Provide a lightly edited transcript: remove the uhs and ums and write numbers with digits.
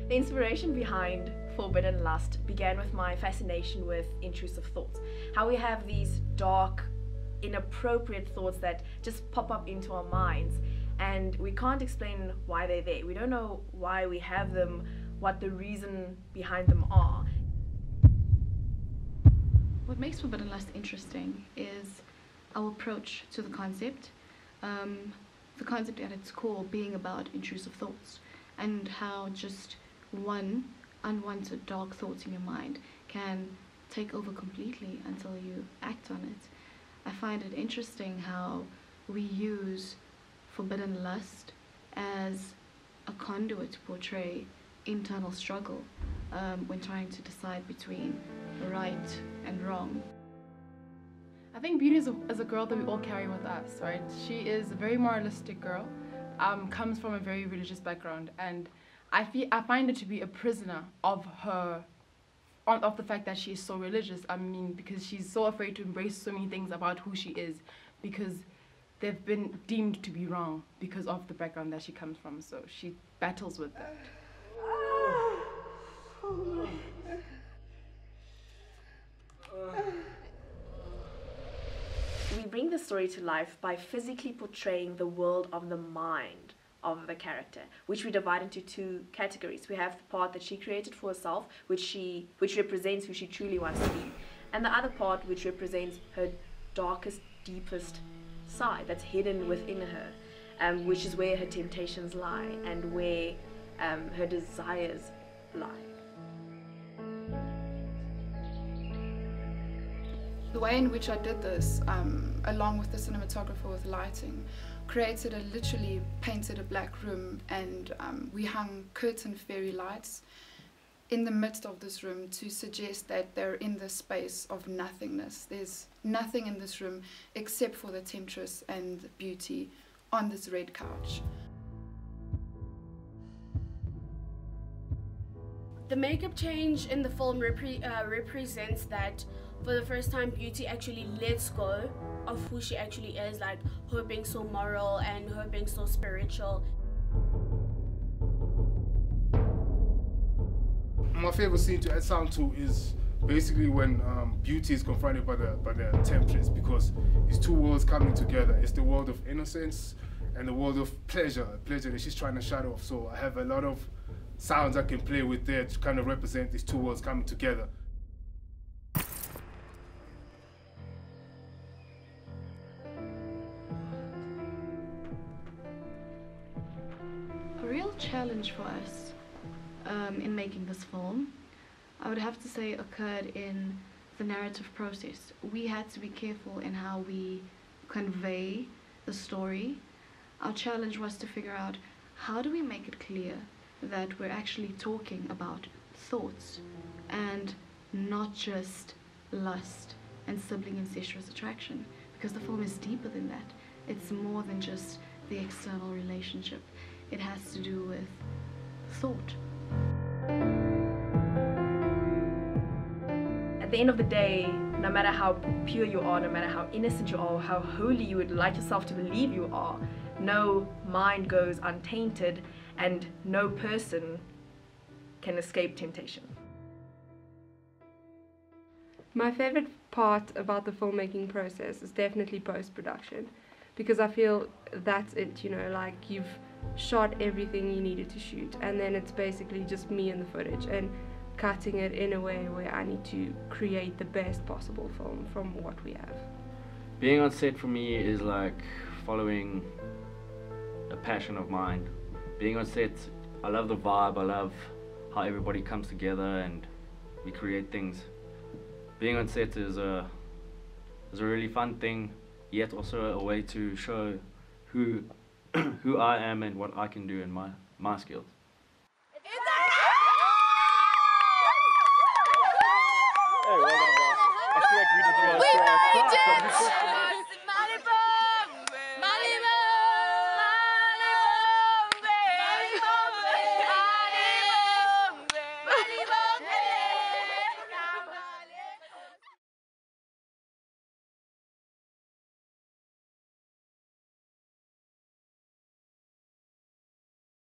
The inspiration behind Forbidden Lust began with my fascination with intrusive thoughts. How we have these dark, inappropriate thoughts that just pop up into our minds, and we can't explain why they're there. We don't know why we have them, what the reason behind them are. What makes Forbidden Lust interesting is our approach to the concept. The concept at its core being about intrusive thoughts, and how just one unwanted dark thoughts in your mind can take over completely until you act on it. I find it interesting how we use forbidden lust as a conduit to portray internal struggle when trying to decide between right and wrong. I think Beauty is a girl that we all carry with us, right? She is a very moralistic girl, comes from a very religious background, and I find her to be a prisoner of the fact that she is so religious. I mean, because she's so afraid to embrace so many things about who she is, because they've been deemed to be wrong because of the background that she comes from. So she battles with that. We bring the story to life by physically portraying the world of the mind of the character, which we divide into two categories. We have the part that she created for herself, which represents who she truly wants to be, and the other part which represents her darkest, deepest side that's hidden within her, which is where her temptations lie and where her desires lie. The way in which I did this, along with the cinematographer with lighting, created a literally painted a black room, and we hung curtain fairy lights in the midst of this room to suggest that they're in this space of nothingness. There's nothing in this room except for the temptress and the beauty on this red couch. The makeup change in the film represents that for the first time Beauty actually lets go of who she actually is, like her being so moral and her being so spiritual. My favorite scene to add sound to is basically when Beauty is confronted by the temptress, because it's two worlds coming together. It's the world of innocence and the world of pleasure that she's trying to shut off. So I have a lot of sounds I can play with there to kind of represent these two worlds coming together. A real challenge for us in making this film, I would have to say, occurred in the narrative process. We had to be careful in how we convey the story. Our challenge was to figure out, how do we make it clear that we're actually talking about thoughts and not just lust and sibling incestuous attraction, because the film is deeper than that. It's more than just the external relationship. It has to do with thought. At the end of the day, no matter how pure you are, no matter how innocent you are, how holy you would like yourself to believe you are, no mind goes untainted, and no person can escape temptation. My favorite part about the filmmaking process is definitely post-production, because I feel that's it, you know, like you've shot everything you needed to shoot, and then it's basically just me and the footage and cutting it in a way where I need to create the best possible film from what we have. Being on set for me is like following a passion of mine. Being on set, I love the vibe, I love how everybody comes together and we create things. Being on set is a really fun thing, yet also a way to show who who I am and what I can do in my skills. Hey, well done, boss. I feel like we did